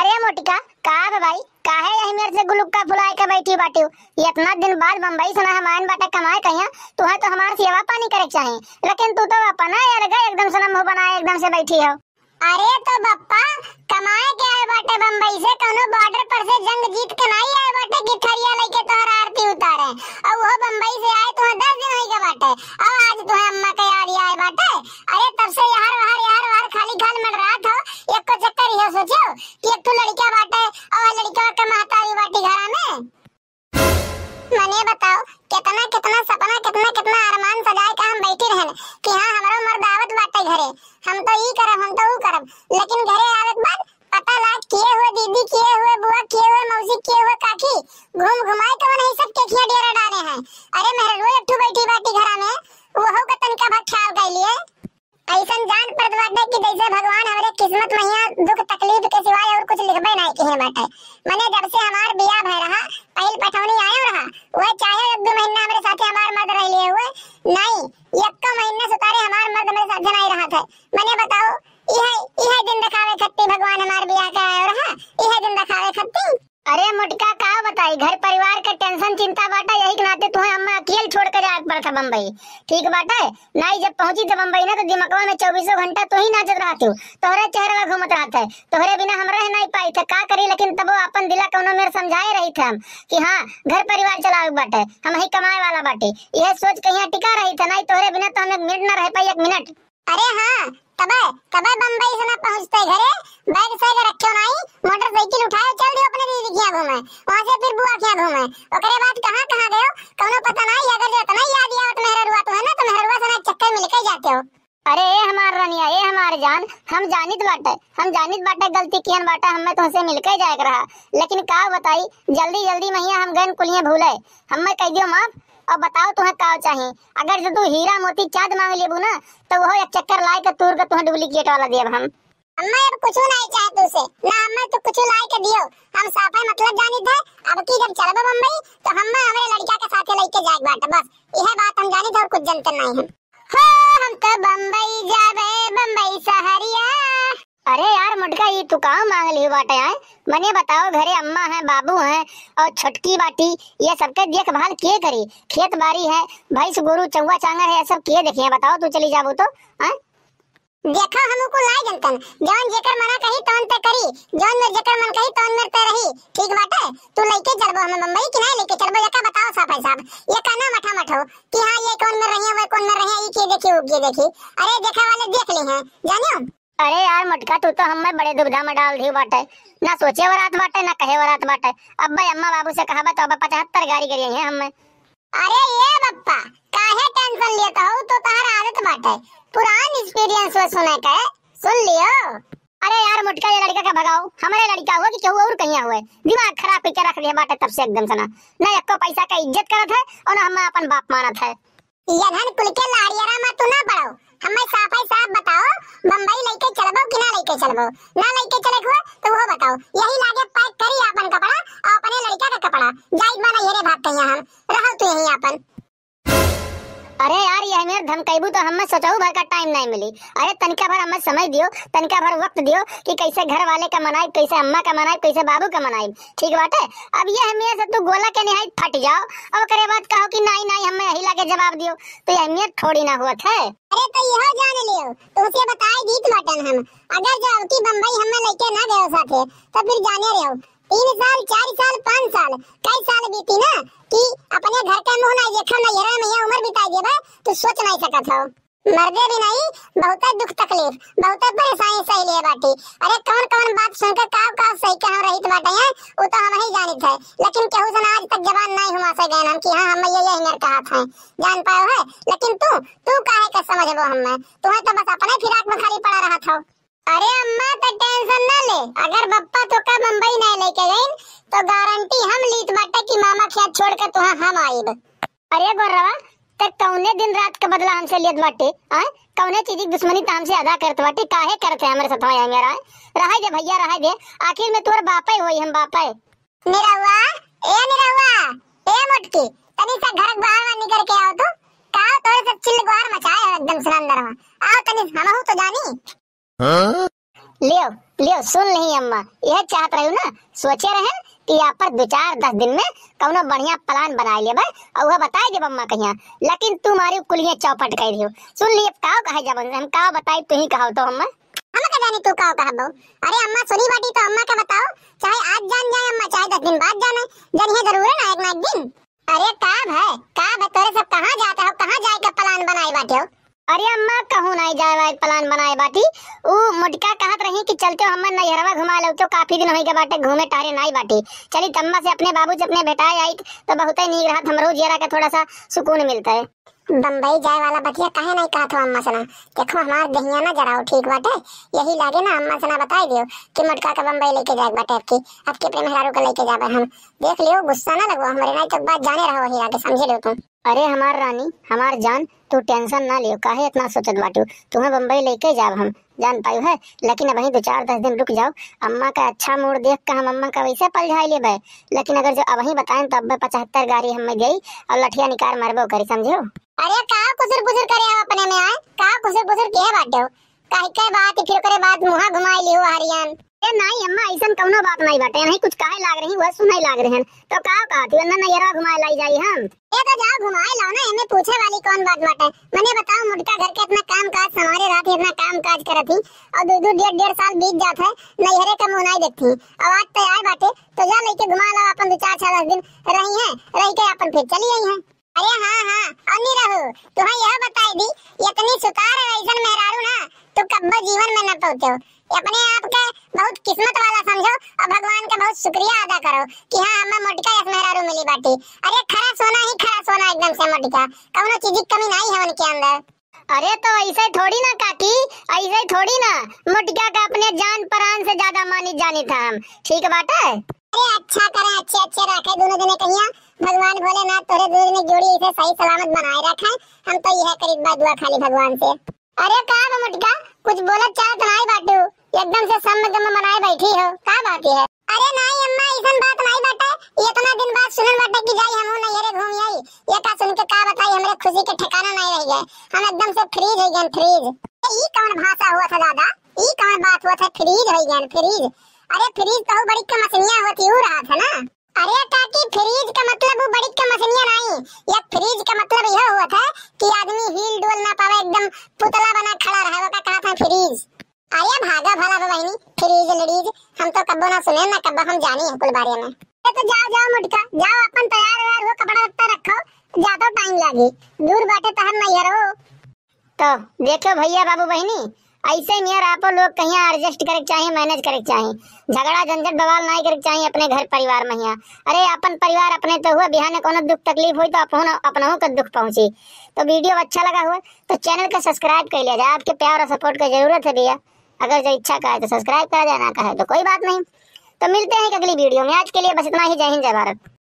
अरे मोटिका का है भाई, काहे यही मेरे से गुलुक्का फुलाए के बैठी बाटी हो। ये इतना दिन बाद बम्बई सुना है मान बाटे कमाए कहिया तुम्हें तो हमार सेवा पानी करे चाहिए, लेकिन तू तो अपना यार गए एकदम से मुंह बनाए एकदम से बैठी हो। अरे तो बप्पा कमाए के आए बाटे बम्बई से, कोनो बॉर्डर पर से जंग जीत के नहीं आए बाटे कि थरिया लेके तोहर आरती उतारे। और वो बम्बई से आए तुम्हें 10 दिन होई के बाटे और आज तुम्हें अम्मा के याद आए बाटे। अरे तब से यार वार खाली खाल में रहा था। एक को चक्कर ये सोचो कि एक तो लड़का बाटे और लड़का के महतारी बाटी घरा में। मने बताओ कितना कितना सपना कितना अरमान सजाए के हम बैठी रहन कि हां हमारो मर्दावत बाटे घरे, हम तो ई करब हम तो ऊ करब, लेकिन घरे आवे के बाद पता लाग किए हुए दीदी किए हुए बुआ किए हुए मौसी किए हुए काकी घूम घुमाए तो नहीं सब केखिया डेरा डाले हैं। अरे मेरे रोज एकठू बैठी बाटी घरा में वो का तनका भर ख्याल कर लिए ऐसन जान पड़त बाटे कि जैसे भगवान हमरे किस्मत में यहाँ दुख तकलीफ के सिवाय और कुछ लिखबे नहीं किए बाटे। मने जब से हमार बियाह भय रहा पहल पठौनी आया रहा वह चाहे 1-2 महीना हमरे साथे हमार मर्द रह लिए हुए नहीं, 1 महीना सुतारे हमार मर्द मेरे साथे नहीं रहा था। मने बताओ यह दिन दिखावे खत्ती भगवान हमार बियाह का आया रहा, यह दिन दिखावे खत्ती। अरे मुटका का बताई घर परिवार के टेंशन चिंता बाटा, यही के नाते तुम्हें अम्मा अकेले छोड़ कर जाए पड़ा था बम्बई। ठीक बाटा नहीं, जब पहुंची तो बम्बई ना तो दिमागवा में 24 घंटा तो ही नाचत रहा तू, तोहरे चेहरा घूमत रहा था, तोहरे बिना हम रह नहीं पाई थे का करी। लेकिन तब वो अपन दिला कौनो मेरे समझाए रही थे हम कि हाँ घर परिवार चलाओ बाटे, हम ही कमाए वाला बाटे, यह सोच के यहाँ टिका रही था। नहीं तोहरे बिना तो हम 1 मिनट न रह पाई 1 मिनट। अरे हाँ तबे बम्बई से ना पहुंचते घरे बैग सही रखियो नहीं, मोटरसाइकिल उठाए चल दियो अपने दीदी के यहाँ घूमे, वहां से फिर बुआ के यहाँ घूमे, ओकरे बाद कहां गयो कौनो पता नहीं। अगर जो इतना याद आया तो मेहरुआ तो है ना, तो मेहरुआ से ना चक्कर मिल के जाते हो। अरे ए हमार रानिया ए हमार जान, हम जानित बाटे गलती कियन बाटा, हमें तुमसे मिलके जाए रहा, लेकिन का बताई जल्दी मैया हम गन कुलिए भूले, हमें कह दियो माफ। अब बताओ तुम्हें का चाहिए, अगर जो तू हीरा मोती चांद मांग लेबू ना तो वो एक चक्कर लाए के तूर के तुम्हें डुप्लीकेट वाला देब हम। अम्मा अब कुछ नहीं चाहे तुझसे ना, अम्मा तो कुछ लाए के दियो, हम साफा मतलब जानी थे। अब की जब चलबो बम्बई तो हम्मा हमारे लड़का के साथे लेके जाए बाटा, बस यह बात हम जानी थे और कुछ जानते नहीं हम। हम तो बम्बई जावे बम्बई सहरिया। अरे यार मुटका ये तू कहाँ मांग ली बाटे है, मने बताओ घरे अम्मा है बाबू है और छोटकी बाटी, ये सबके देखभाल किए करी, खेत बाड़ी है भैंस गोरू चौवा चांगर है सब किए देखिए। बताओ तू चली जाबू तो हैं देखो हमको लाई जनतन जौन जेकर मना कही तौन ते करी, जौन में जेकर मन कही तौन में ते रही। ठीक बाटे तू लेके चलबो हमें बम्बई कि नहीं लेके चलबो, ये का बताओ साहब ये कहना मठो कि हां ये कौन में रही है वो कौन में रही है, ये की देखी वो की देखी। अरे देखा वाले देख ली हैं जानियो। अरे यार मटका तू तो हमें बड़े दुविधा में डाल दी बाटे, ना सोचे वरात बाटे ना कहे वरात बाटे। अब भाई अम्मा बाबू से कहा तो अब 75 गाड़ी करी है हमें। अरे ये बप्पा काहे टेंशन लेता हो, तो तार आदत बाटे पुरान एक्सपीरियंस वो सुने के सुन लियो। अरे यार मुटका ये लड़का का भगाओ, हमारे लड़का हुआ कि केहू और कहीं हुए, दिमाग खराब करके रख लिया बाटे तब से एकदम से ना एको पैसा का इज्जत करत है और ना हम अपन बाप मानत है। ये धन कुल के लाड़ियारा में तू ना पड़ो, हमें साफ बताओ बम्बई लेके चलबो कि ना लेके चलबो, ना लेके चले हुआ तो वो बताओ। यही लागे पैक करी अपन कपड़ा और अपने लड़का का कपड़ा जाई बना येरे भाग कहिया हम रहो तू यहीं अपन। अरे यार ये मेरे धमकाईबू तो हमें सोचाऊ भर का टाइम नहीं मिली। अरे तनिका भर हमें समय दियो, तनिका भर वक्त दियो कि कैसे घर वाले का मनाई, कैसे अम्मा का मनाई, कैसे बाबू का मनाई। ठीक बाटे अब ये हमें से तू गोला के निहाई फट जाओ और करे बात कहो कि नहीं हमें यही लागे जवाब दियो, तो ये अहमियत थोड़ी ना हुआ है। अरे तो यह जान लियो तो उसे बताए दीत बाटन हम, अगर जो की बम्बई हमें लेके ना गए साथे तो फिर जाने रहो 3 साल 4 साल 5 साल कई साल बीती ना कि अपने घर का मुंह नहीं देखा ना येरा में उम्र बिताई देबे तो सोच नहीं सकत हो। मर्दे भी नहीं बहुत दुख तकलीफ बहुत परेशानी सही लिए बाटी। अरे कौन बात सुनकर का सही कह रही तो बाटे है वो तो हम ही जानी थे, लेकिन केहू से आज तक जवान नहीं हुआ से गए हम कि हां हम ये हिंगर कहा था जान पाओ है। लेकिन तू काहे का समझबो हमें, तुम्हें तो बस अपने फिराक में खाली पड़ा रहा था। अरे अम्मा तो टेंशन ना ले, अगर बप्पा तो का बम्बई नहीं लेके गई तो गारंटी हम लीत बाटे कि मामा खेत छोड़ के तुहा हम आईब। अरे गोरवा तक कौने दिन रात का बदला हमसे लेत बाटे, कौने चीज की दुश्मनी तो हमसे अदा करत बाटे, काहे करते हमारे साथ है मेरा रहा दे भैया रहा दे, आखिर में तोर बापे होई हम बापे। निरहुआ ए मुटकी तनी सा घर बाहर निकल के आओ तो का तोरे से चिल्लगवार मचाए एकदम से अंदर आओ तनी हम हो तो जानी। लियो लियो सुन ली अम्मा, यह चाहत रही ना, सोचे रहे कि यहाँ पर 2-4-10 दिन में कौनो बढ़िया प्लान बना लिए भाई और वह बताए जब अम्मा कहिया, लेकिन तुम्हारी कुलिया चौपट कर दियो। सुन लिए काओ कहे जब हम काओ बताई तू ही कहो तो अम्मा हम का जाने तू काओ कहा बहु। अरे अम्मा सुनी बाटी तो अम्मा का बताओ, चाहे आज जान जाए अम्मा चाहे 10 दिन बाद जाने, जन ये जरूर है ना एक ना एक दिन। अरे का तोरे सब कहाँ जाता हो, कहाँ जाए का प्लान बनाए बाटे हो? अरे अम्मा कहूँ नहीं जाए प्लान बनाए बाटी, ऊ मुटका कहत रही कि चलते हो हमन नैहरवा घुमा लो, तो काफी दिन हो गए बाटे घूमे टारे नहीं बाटी, चली तम्मा से अपने बाबू से अपने भेटाए आई तो बहुत ही नीक रहत, हमरो जियरा के थोड़ा सा सुकून मिलता है। बम्बई जाए वाला बतिया कहे नहीं कहा था अम्मा सना, देखो हमार दहिया ना जराओ ठीक बाटे, यही लागे ना अम्मा सना बताई दियो कि मुटका का बम्बई लेके जाए बाटे, आपके प्रेम हरारू को लेके जाबे हम, देख लियो गुस्सा ना लगो हमारे, नहीं तो बात जाने रहो ही आगे समझे लो तुम। अरे हमार रानी हमार जान तू टेंशन ना लियो, काहे इतना सोचत बाटू, तुम्हें बम्बई लेके जाब हम जान पायु है, लेकिन अभी 2-4-10 दिन रुक जाओ, अम्मा का अच्छा मूड देख कर हम अम्मा का वैसे पलझाई ले भाई, लेकिन अगर जो अभी बताएं तो अब 75 गाड़ी हम गई और लठिया निकाल मरबो करी समझो। अरे का कुसुर पुसुर करे हो अपने में आए, का कुसुर पुसुर के बाटे हो, काहे के बात फिर करे बात मुहा घुमाई लियो हरियान। ए नहीं अम्मा ऐसन कौनो बात नहीं बाटे, नहीं कुछ काहे लाग रही वह सुनाई लाग रहे हैं, तो का कहती वरना नैहरवा घुमाए लाई जाई हम, ए तो जाओ घुमाए लाओ ना, एमे पूछे वाली कौन बात बाटे। मने बताओ मुटका घर के इतना काम काज संभाले रहती, इतना काम काज करत ही और 2-2 साल बीत जात है, नैहरे का मुंह नहीं देखती, अब आज तैयार बाटे तो जा लेके घुमा लाओ अपन 2-4-10 दिन रही है, रह के अपन फिर चली आई है। अरे हाँ अन्नी रहू तुम्हें यह बताई दी, इतनी सुतार ऐसन मेहरारू ना तो कब्बो जीवन में न पहुंचे हो, अपने आप के बहुत किस्मत वाला समझो और भगवान का बहुत शुक्रिया अदा करो कि हाँ हमें मोटका एक मेहरारू मिली बाटी। अरे खरा सोना ही खरा सोना एकदम से मोटका, कौनो चीज की कमी नहीं है उनके अंदर। अरे तो ऐसे थोड़ी ना काकी, ऐसे थोड़ी ना, मुटका का अपने जान प्राण से ज्यादा मानी जानी था हम, ठीक बात है। अरे अच्छा करे अच्छे रखे दोनों जने कहिया, भगवान भोलेनाथ तोरे दोनों ने जोड़ी इसे सही सलामत बनाए रखे, हम तो यह करीब बात दुआ खाली भगवान से। अरे का मुटका कुछ बोलत चाहत नहीं बाटू, एकदम से सम गम मनाए बैठी हो, का बात है? अरे नहीं अम्मा ऐसन बात नहीं बाटे, इतना दिन बाद सुनन बाटे कि जाई हमहु नैहरे घूम आई, ये का सुन के का बताई हमरे खुशी के ठिकाना नहीं रह गए, हम एकदम से फ्रीज हो गए फ्रीज। ई कौन भाषा हुआ था दादा, ई कौन बात हुआ था फ्रीज हो गए फ्रीज? अरे फ्रीज तो बड़ी का मछलियां होती हो रहा था ना। अरे काकी फ्रीज का मतलब वो बड़ी का मछलियां नहीं, ये फ्रीज का मतलब यह हुआ था कि आदमी हिल डुल ना पावे, एकदम पुतला बना खड़ा रहे, वो का कहा था फ्रीज। आया भागा भला बहनी फ्रीज लड़ीज, हम तो कब्बो ना सुने ना कब्बो हम जानी है कुल बारे में। तो जाओ मुटका जाओ अपन तैयार हो, कपड़ा लत्ता रखो, ज्यादा टाइम लागी, दूर बाटे तो हम नहीं रहो। तो देखो भैया बाबू बहनी ऐसे नियर आपो लोग कहीं एडजस्ट करे चाहिए, मैनेज करे चाहिए, झगड़ा झंझट बवाल नहीं करे चाहिए अपने घर परिवार में यहाँ। अरे अपन परिवार अपने तो हुआ, बिहार में कोनो दुख तकलीफ हुई तो अपनों को दुख पहुंची। तो वीडियो अच्छा लगा हुआ तो चैनल को सब्सक्राइब कर लिया जाए, आपके प्यार और सपोर्ट की जरूरत है भैया, अगर जो इच्छा का है तो सब्सक्राइब करा जाए, ना कहे तो कोई बात नहीं। तो मिलते हैं अगली वीडियो में, आज के लिए बस इतना ही, जय हिंद जय भारत।